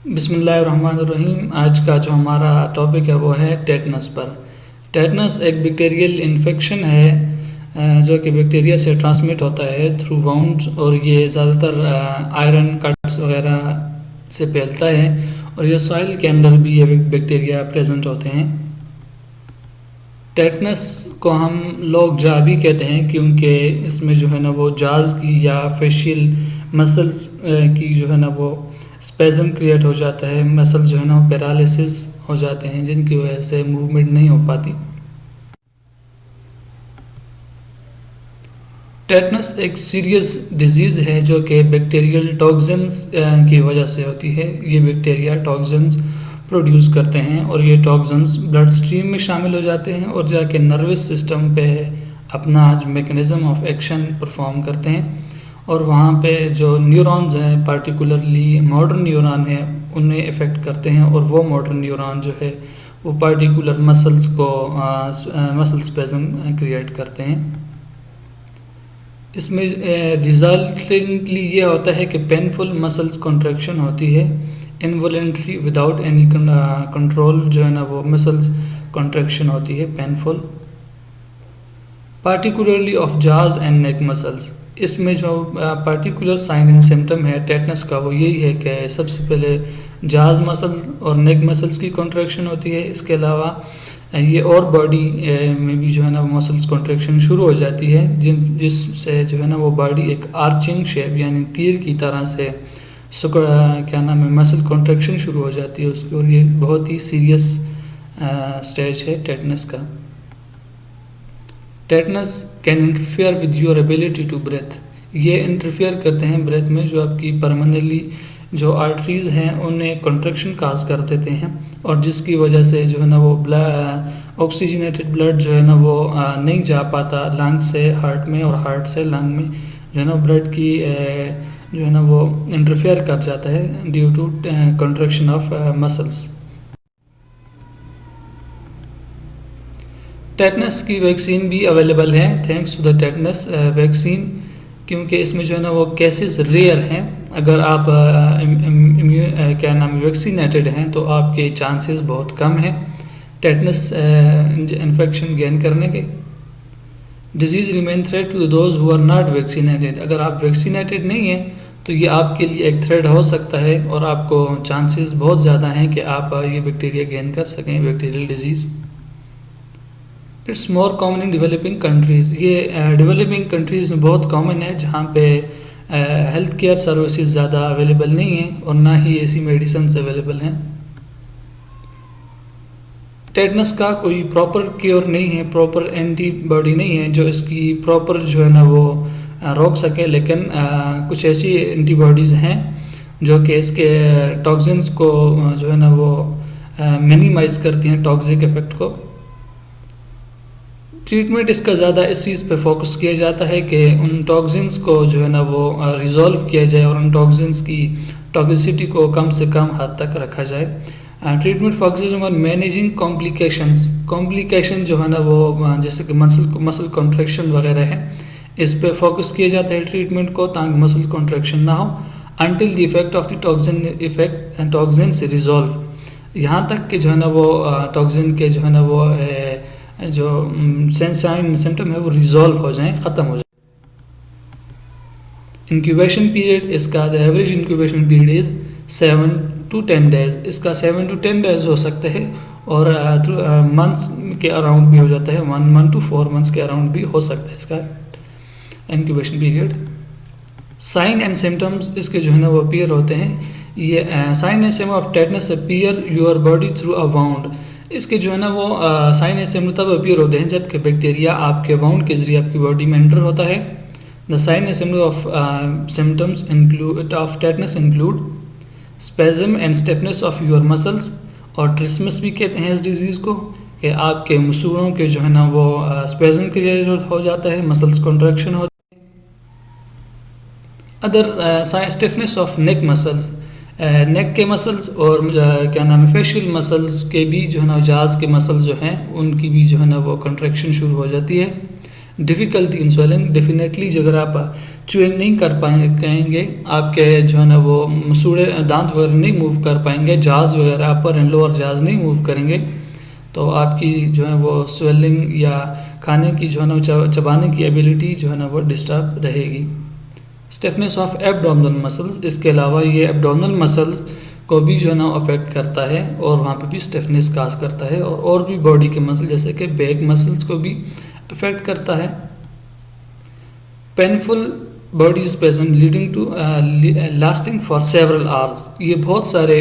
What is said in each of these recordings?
बिस्मिल्लाहिर्रहमानिर्रहीम। आज का जो हमारा टॉपिक है वो है टेटनस पर। टेटनस एक बैक्टीरियल इन्फेक्शन है जो कि बैक्टीरिया से ट्रांसमिट होता है थ्रू वाउंड्स, और ये ज़्यादातर आयरन कट्स वगैरह से फैलता है, और ये सॉइल के अंदर भी ये बैक्टीरिया प्रेजेंट होते हैं। टेटनस को हम लोग जा भी कहते हैं क्योंकि इसमें जो है ना वो जाज की या फेशियल मसल्स की जो है ना वो स्पेज़म क्रिएट हो जाता है। मसल जो है ना वो पैरालिसिस हो जाते हैं, जिनकी वजह से मूवमेंट नहीं हो पाती। टेटनस एक सीरियस डिजीज़ है जो कि बैक्टीरियल टॉक्सिन्स की वजह से होती है। ये बैक्टीरिया टॉक्सिन्स प्रोड्यूस करते हैं और ये टॉक्सिन्स ब्लड स्ट्रीम में शामिल हो जाते हैं और जाके नर्वस सिस्टम पे अपना जो मैकेनिज़्म ऑफ एक्शन परफॉर्म करते हैं, और वहाँ पे जो न्यूरॉन्स हैं, पार्टिकुलरली मोटर न्यूरॉन है, उन्हें इफ़ेक्ट करते हैं, और वो मोटर न्यूरॉन जो है वो पार्टिकुलर मसल्स को मसल स्पेज़म क्रिएट करते हैं। इसमें रिजल्टेंटली ये होता है कि पेनफुल मसल्स कॉन्ट्रैक्शन होती है, इनवॉलेंट्री विदाउट एनी कंट्रोल जो है ना वो मसल्स कॉन्ट्रैक्शन होती है पेनफुल, पार्टिकुलरली ऑफ जाज एंड नेक मसल्स। इसमें जो पार्टिकुलर साइन एंड सिम्टम है टेटनस का वो यही है कि सबसे पहले जाज मसल और नेक मसल्स की कॉन्ट्रैक्शन होती है। इसके अलावा ये और बॉडी में भी जो है ना वो मसल्स कॉन्ट्रैक्शन शुरू हो जाती है, जिससे जो है ना वो बॉडी एक आर्चिंग शेप यानी तीर की तरह से क्या नाम है मसल कॉन्ट्रैक्शन शुरू हो जाती है उसकी, और ये बहुत ही सीरियस स्टेज है टेटनस का। Tetanus can interfere with your ability to breathe. ये इंटरफेयर करते हैं ब्रेथ में, जो आपकी परमानेंटली जो आर्टरीज़ हैं उन्हें कॉन्ट्रैक्शन काज कर देते हैं, और जिसकी वजह से जो है ना वो ऑक्सीजनेटेड ब्लड जो है ना वो नहीं जा पाता लंग से हार्ट में, और हार्ट से लंग में जो है ना ब्लड की जो है ना वो इंटरफेयर कर जाता है due to contraction of muscles. Tetanus की वैक्सीन भी अवेलेबल है thanks to the tetanus vaccine, क्योंकि इसमें जो है ना वो केसेस रेयर हैं। अगर आप क्या नाम वैक्सीनेटेड हैं तो आपके चांसेस बहुत कम हैं टेटनस इन्फेक्शन गेन करने के। Disease remain threat to those who are not vaccinated. अगर आप वैक्सीनेटेड नहीं हैं तो ये आपके लिए एक थ्रेट हो सकता है, और आपको चांसेस बहुत ज़्यादा हैं कि आप ये बैक्टीरिया गेन कर सकें, bacterial disease. It's more common in developing countries. ये डेवलपिंग कंट्रीज़ में बहुत कॉमन है, जहाँ पे हेल्थ केयर सर्विसेज ज़्यादा अवेलेबल नहीं हैं और ना ही ऐसी मेडिसिन अवेलेबल हैं। टेटनस का कोई प्रॉपर क्योर नहीं है, प्रॉपर एंटीबॉडी नहीं है जो इसकी प्रॉपर जो है ना वो रोक सके, लेकिन कुछ ऐसी एंटीबॉडीज़ हैं जो कि इसके टॉक्सिन्स को जो है ना वो मिनिमाइज़ करती हैं, टॉक्सिक इफ़ेक्ट को। ट्रीटमेंट इसका ज़्यादा इस चीज़ पे फोकस किया जाता है कि उन टॉक्सिन्स को जो है ना वो रिज़ॉल्व किया जाए, और उन टॉक्सिन्स की टॉक्सिसिटी को कम से कम हद तक रखा जाए। Treatment focus on managing complication जो है ना वो जैसे कि मसल कॉन्ट्रैक्शन वगैरह है, इस पे फोकस किया जाता है ट्रीटमेंट को, ताकि मसल कॉन्ट्रैक्शन ना हो until the effect of the toxin से रिज़ॉल्व, यहाँ तक कि जो है ना वो टॉक्सिन के जो है ना वो जो साइन सिम्टम है वो रिजॉल्व हो जाएं, ख़त्म हो जाए। इंक्यूबेशन पीरियड इसका the average incubation period is 7 to 10 days. इसका 7 to 10 डेज़ हो सकता है, और मंथ्स के अराउंड भी हो जाता है, 1 month to 4 months के अराउंड भी हो सकता है इसका incubation period. Sign and symptoms इसके जो है ना वो अपीयर होते हैं। ये sign and symptom of tetanus appear your body through a wound. इसके जो है ना वो साइन एंड सिम्टम तब अपीयर होते हैं जबकि बैक्टीरिया आपके वाउंड के जरिए आपकी बॉडी में एंटर होता है। The sign and symptom of symptoms of tetanus include spasm and stiffness of your muscles, और ट्रिस्मस भी कहते हैं इस डिजीज़ को, कि आपके मसूड़ों के जो है ना वो स्पेज़म क्रिएट हो जाता है, मसल्स कॉन्ट्रैक्शन होती है। Other stiffness of neck muscles, neck के मसल्स और क्या नाम है फेशियल मसल्स के भी जो है ना जाज के मसल्स जो हैं उनकी भी जो है ना वो कॉन्ट्रैक्शन शुरू हो जाती है। डिफ़िकल्टी इन स्वेलिंग, डेफिनेटली जो अगर आप च्यूइंग नहीं कर पाएंगे, आपके जो है ना वो मसूड़े दांत वगैरह नहीं मूव कर पाएंगे, जाज वगैरह अपर एंड लोअर जाज नहीं मूव करेंगे, तो आपकी जो है वो स्वेलिंग या खाने की जो है ना चबाने की एबिलिटी जो है ना वो डिस्टर्ब रहेगी। स्टिफनेस ऑफ एब्डोमिनल मसल्स, इसके अलावा ये एब्डोमिनल मसल्स को भी जो है ना अफेक्ट करता है और वहाँ पे भी स्टिफनेस काज करता है, और भी बॉडी के मसल जैसे कि बैक मसल्स को भी अफेक्ट करता है। Painful body spasm leading to lasting for several hours, ये बहुत सारे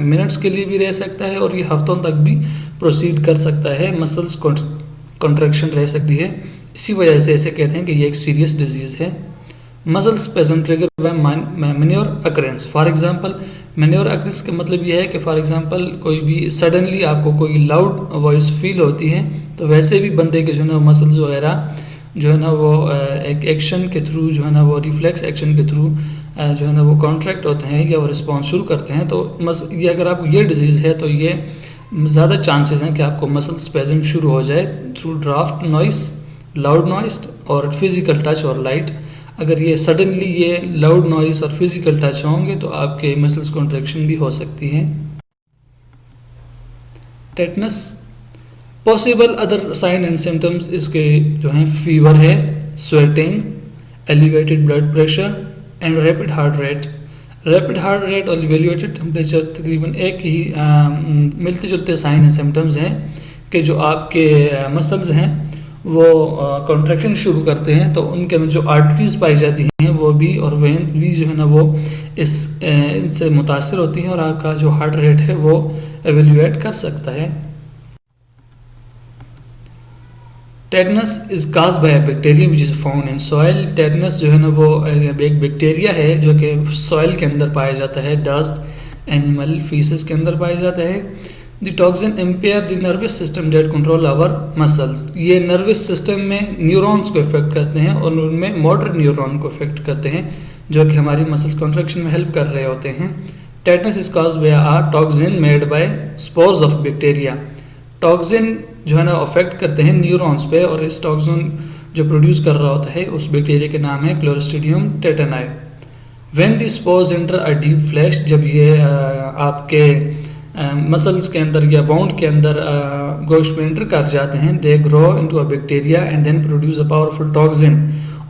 मिनट्स के लिए भी रह सकता है और ये हफ्तों तक भी प्रोसीड कर सकता है, मसल्स कॉन्ट्रैक्शन रह सकती है, इसी वजह से ऐसे कहते हैं कि ये एक सीरियस डिजीज़ है। Muscle spasm trigger by minor occurrence, for example minor occurrence का मतलब ये है कि फॉर एग्जांपल कोई भी सडनली आपको कोई लाउड वॉइस फील होती है, तो वैसे भी बंदे के जो है ना मसल्स वगैरह जो है ना वो एक एक्शन के थ्रू जो है ना वो रिफ्लेक्स एक्शन के थ्रू जो है ना वो कॉन्ट्रैक्ट होते हैं या वो रिस्पॉन्स शुरू करते हैं। तो ये अगर आपको ये डिजीज़ है तो ये ज़्यादा चांसेस हैं कि आपको मसल स्पेजम शुरू हो जाए through draft noise, loud noise और फिजिकल टच और लाइट। अगर ये सडनली ये लाउड नॉइस और फिजिकल टच होंगे तो आपके मसल्स कॉन्ट्रैक्शन भी हो सकती है। Tetanus, possible other sign and symptoms इसके जो हैं फीवर है, sweating, elevated blood pressure and rapid heart rate. Rapid heart rate और एलिवेटेड टेम्परेचर तकरीबन एक ही मिलते जुलते साइन एंड सिम्टम्स हैं कि जो आपके मसल्स हैं वो कॉन्ट्रैक्शन शुरू करते हैं, तो उनके अंदर जो आर्टरीज पाई जाती हैं वो भी और वेन भी जो है ना वो इनसे मुतासर होती हैं और आपका जो हार्ट रेट है वो एवेल्यूएट कर सकता है। Tetanus is cause by bacteria which is found in soil. Tetanus जो है ना वो एक बैक्टीरिया है जो कि सॉइल के अंदर पाया जाता है, डस्ट, एनिमल फीसेस के अंदर पाया जाता है। The toxin impair the nervous system that control our muscles, ये नर्वस सिस्टम में न्यूरॉन्स को इफेक्ट करते हैं और उनमें मोटर न्यूरॉन को इफेक्ट करते हैं जो कि हमारी मसल्स कॉन्ट्रैक्शन में हेल्प कर रहे होते हैं। Tetanus is cause by a toxin made by spores of bacteria. Toxin जो है ना अफेक्ट करते हैं न्यूरॉन्स पे और इस टॉक्सिन जो प्रोड्यूस कर रहा होता है उस बैक्टीरिया के नाम है clostridium टेटनाई। When the spores enter a deep flash, जब ये आपके मसल्स के अंदर या बाउंड के अंदर गोश्त में एंटर कर जाते हैं, they grow into a bacteria and then produce a powerful toxin,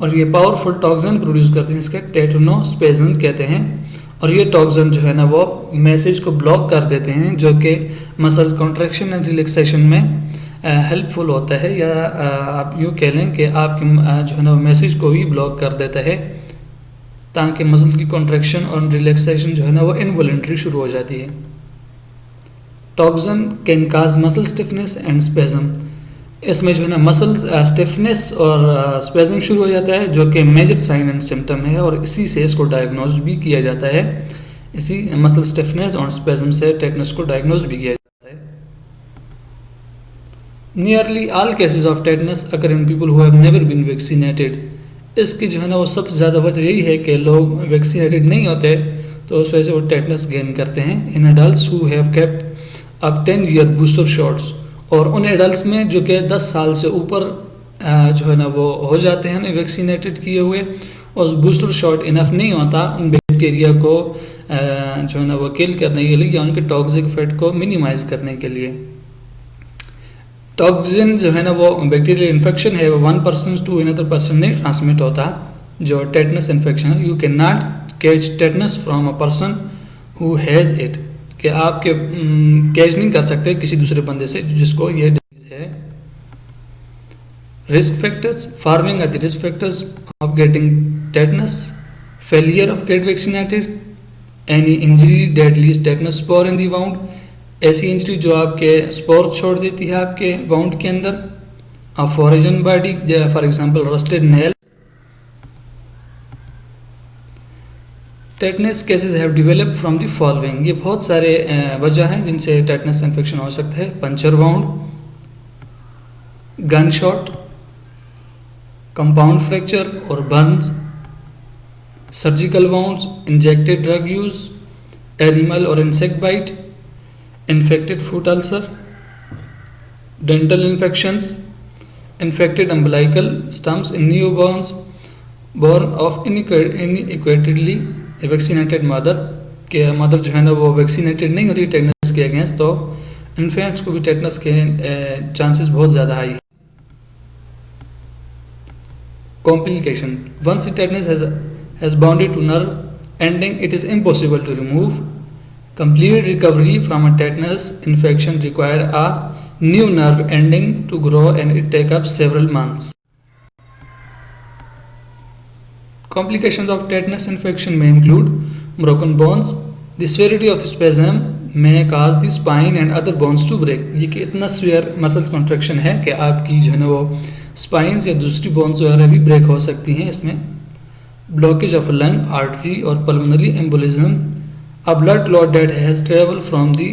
और ये पावरफुल टॉक्सिन प्रोड्यूस करते हैं, इसके टेटनोस्पेजम कहते हैं। और ये टॉक्सिन जो है ना वो मैसेज को ब्लॉक कर देते हैं जो कि मसल कॉन्ट्रैक्शन एंड रिलैक्सेशन में हेल्पफुल होता है, या आप यूँ कह लें कि आपके जो है ना मैसेज को भी ब्लॉक कर देता है ताकि मसल की कॉन्ट्रैक्शन और रिलैक्सेशन जो है ना वो इनवॉलंटरी शुरू हो जाती है। Toxin can cause muscle stiffness and spasm, इसमें जो है ना मसल स्टिफनेस और स्पेजम शुरू हो जाता है जो कि मेजर साइन एंड सिम्टम है और इसी से इसको डायग्नोज भी किया जाता है। इसी मसल स्टिफनेस और स्पेजम से टेटनस को डायग्नोज भी किया जाता है। Nearly all cases of tetanus occur in people who have never been vaccinated, इसकी जो है ना वो सबसे ज़्यादा वजह यही है कि लोग वैक्सीनेटेड नहीं होते तो उस वजह से वो टेटनस गेन करते हैं। In adults who have kept अब 10 ईयर बूस्टर शॉट्स, और उन एडल्ट्स में जो कि 10 साल से ऊपर जो है ना वो हो जाते हैं ना वैक्सीनेटेड किए हुए, और बूस्टर शॉट इनफ नहीं होता उन बैक्टीरिया को जो है ना वो किल करने के लिए या उनके टॉक्सिक इफेक्ट को मिनिमाइज करने के लिए। टॉक्सिन जो है ना वो बैक्टीरियल इन्फेक्शन है वो one person to another person नहीं ट्रांसमिट होता, जो टेटनस इन्फेक्शन है। You can not catch tetanus from a person who has it, कि आपके कैच नहीं कर सकते किसी दूसरे बंदे से जिसको ये डिजीज है। Risk factors, farming are the risk factors of getting tetanus, failure of get vaccinated, any injury that lets tetanus spore in the wound, ऐसी इंजरी जो आपके स्पोर छोड़ देती है आपके वाउंड के अंदर, a foreign body for example rusted nail. Tetanus cases have developed from the following, ये बहुत सारे वजह हैं जिनसे टेटनस इन्फेक्शन हो सकता है। Puncture wound, gun shot, compound fracture और burns, surgical wounds, injected drug use, animal और insect bite, infected foot ulcer, dental infections, infected umbilical stumps in newborns born of inadequately vaccinated mother, के mother जो है ना वो vaccinated नहीं होती tetanus के अगेंस्ट, तो इन्फेंट्स को भी टेटनस के चांसेस बहुत ज़्यादा हाई है। Complication, once tetanus has bounded to nerve ending, it is impossible to remove. Complete recovery from a tetanus infection require a new nerve ending to grow and it take up several months. Complications of tetanus infection may include broken bones. The severity of the spasm may cause the spine and other bones to break. ये कि इतना severe muscle contraction है कि आपकी जो है ना वो spines या दूसरी bones वगैरह भी break हो सकती हैं इसमें। Blockage of lung, artery or pulmonary embolism. A blood clot that has traveled from the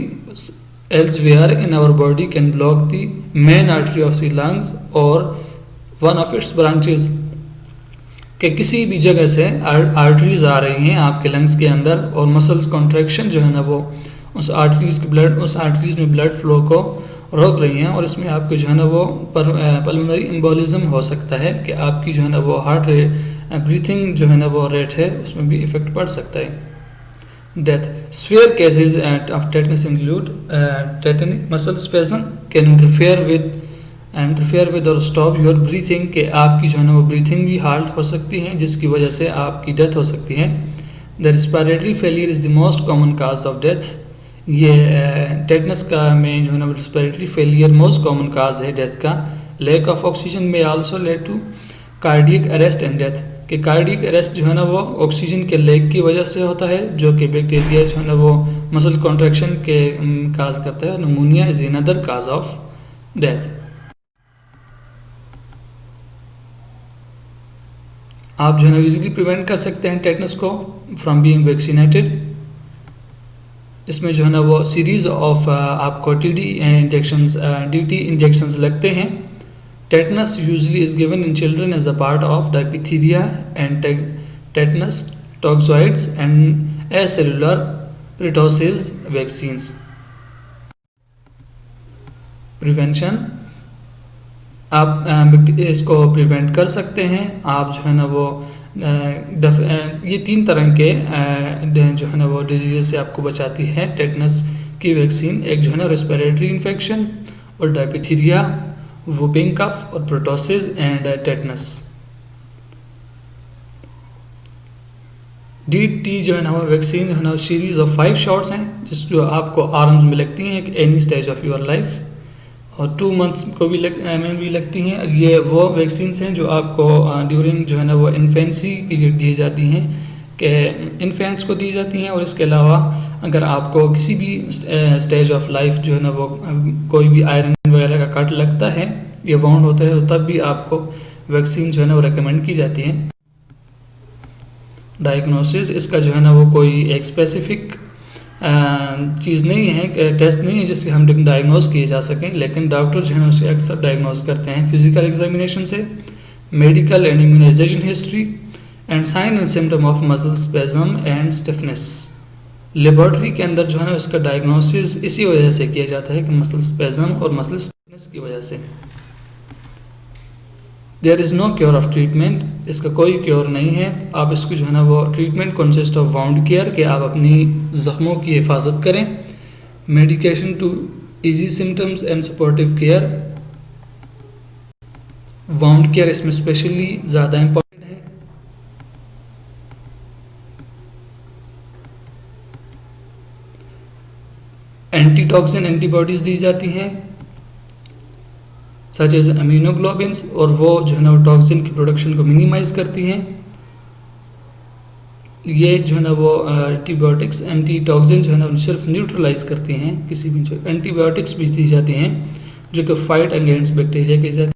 elsewhere in our body can block the main artery of the lungs or one of its branches. कि किसी भी जगह से arteries आ रही हैं आपके lungs के अंदर और मसल्स कॉन्ट्रैक्शन जो है ना वो उस आर्टरीज में ब्लड फ्लो को रोक रही हैं और इसमें आपको जो है ना वो पल्मोनरी एम्बोलिज्म हो सकता है कि आपकी जो है ना वो हार्ट रेट ब्रीथिंग जो है ना वो रेट है उसमें भी इफेक्ट पड़ सकता है। Death, severe cases of tetanus include tetanic muscle spasm can interfere with और स्टॉप योर ब्रीथिंग, के आपकी जो है ना वो ब्रीथिंग भी हाल्ट हो सकती है जिसकी वजह से आपकी डेथ हो सकती है। The respiratory failure is the most common cause of death, ये टेटनस का में जो है ना respiratory failure most common cause है डेथ का। Lack of oxygen may also lead to cardiac arrest and death, कि कार्डियक अरेस्ट जो है ना वो ऑक्सीजन के लैक की वजह से होता है जो कि बैक्टीरिया जो है ना वो मसल कॉन्ट्रैक्शन के काज करता है। Pneumonia is another cause of death. आप जो है ना यूजली प्रिवेंट कर सकते हैं टेटनस को फ्रॉम बीइंग वैक्सीनेटेड। इसमें जो है ना वो सीरीज ऑफ आपको DT इंजेक्शंस लगते हैं। Tetanus usually is given in children as a part of diphtheria and tetanus toxoids and acellular pertussis vaccines. Prevention, आप इसको प्रिवेंट कर सकते हैं। आप जो है ना वो ये 3 तरह के जो है ना वो डिजीज से आपको बचाती है टेटनस की वैक्सीन। एक जो है ना रेस्पिरेटरी इन्फेक्शन और डायपिथीरिया, वुपिंग कफ और प्रोटोसिस एंड टेटनस। DT जो है ना वो वैक्सीन जो है ना सीरीज ऑफ 5 शॉट्स हैं जो आपको आर्म्स में लगती हैं any stage of your life और 2 मंथ्स को भी लगती हैं। ये वो वैक्सीन्स हैं जो आपको ड्यूरिंग जो है ना वो इन्फेंसी पीरियड दी जाती हैं कि इन्फेंट्स को दी जाती हैं। और इसके अलावा अगर आपको किसी भी स्टेज ऑफ लाइफ जो है ना वो कोई भी आयरन वगैरह का कट लगता है या वाउंड होता है तो तब भी आपको वैक्सीन जो है ना वो रेकमेंड की जाती है। डायग्नोसिस, इसका जो है ना वो कोई एक स्पेसिफिक चीज़ नहीं है, टेस्ट नहीं है जिससे हम डायग्नोस किए जा सकें, लेकिन डॉक्टर जो है ना उसे अक्सर डायग्नोस करते हैं फिजिकल एग्जामिनेशन से, medical and immunisation history and sign and symptom of muscle spasm and stiffness. Laboratory के अंदर जो है ना इसका डायग्नोसिस इसी वजह से किया जाता है कि मसल स्पेज़म और मसल स्टिफनेस की वजह से। There is no cure of treatment, इसका कोई क्योर नहीं है। आप इसको जो है ना वो treatment consist of wound care, कि आप अपनी ज़ख्मों की हिफाजत करें, medication to ease symptoms and supportive care. Wound care इसमें स्पेशली ज़्यादा इम्पोर्टेंट है। एंटीटॉक्सिन एंटीबॉडीज़ दी जाती हैं सच एज इम्यूनोग्लोबिन्स, और वो जो है ना वो टॉक्सिन की प्रोडक्शन को मिनिमाइज करती हैं। ये जो है ना वो एंटीबायोटिक्स एंटीटॉक्सिन जो है ना सिर्फ न्यूट्रलाइज करती हैं किसी भी जो एंटीबायोटिक्स भी दी जाती हैं जो कि फाइट अगेंस्ट बैक्टीरिया की जाती है।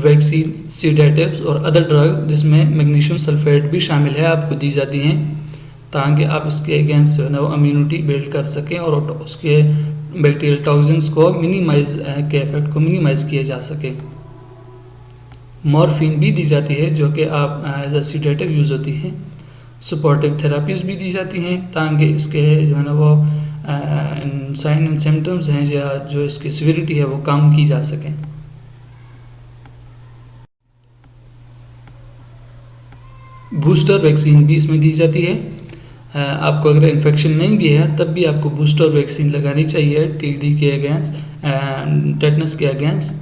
वैक्सीन, सीडेटिव्स और अदर ड्रग जिसमें मैग्नीशियम सल्फेट भी शामिल है आपको दी जाती हैं ताकि आप इसके अगेंस्ट जो है ना वो इम्यूनिटी बिल्ड कर सकें और उसके बैक्टीरियल टॉक्सिन्स को मिनिमाइज के इफेक्ट को मिनिमाइज किया जा सके। मॉर्फिन भी दी जाती है जो कि आप एज अ सीडेटिव यूज़ होती है। सपोर्टिव थेरापीज़ भी दी जाती हैं ताकि इसके जो है ना वो साइन एंड सिम्टम्स हैं या जो इसकी सिविरिटी है वो कम की जा सकें। बूस्टर वैक्सीन भी इसमें दी जाती है। आपको अगर इन्फेक्शन नहीं भी है तब भी आपको बूस्टर वैक्सीन लगानी चाहिए टीडी के अगेंस्ट, टेटनस के अगेंस्ट।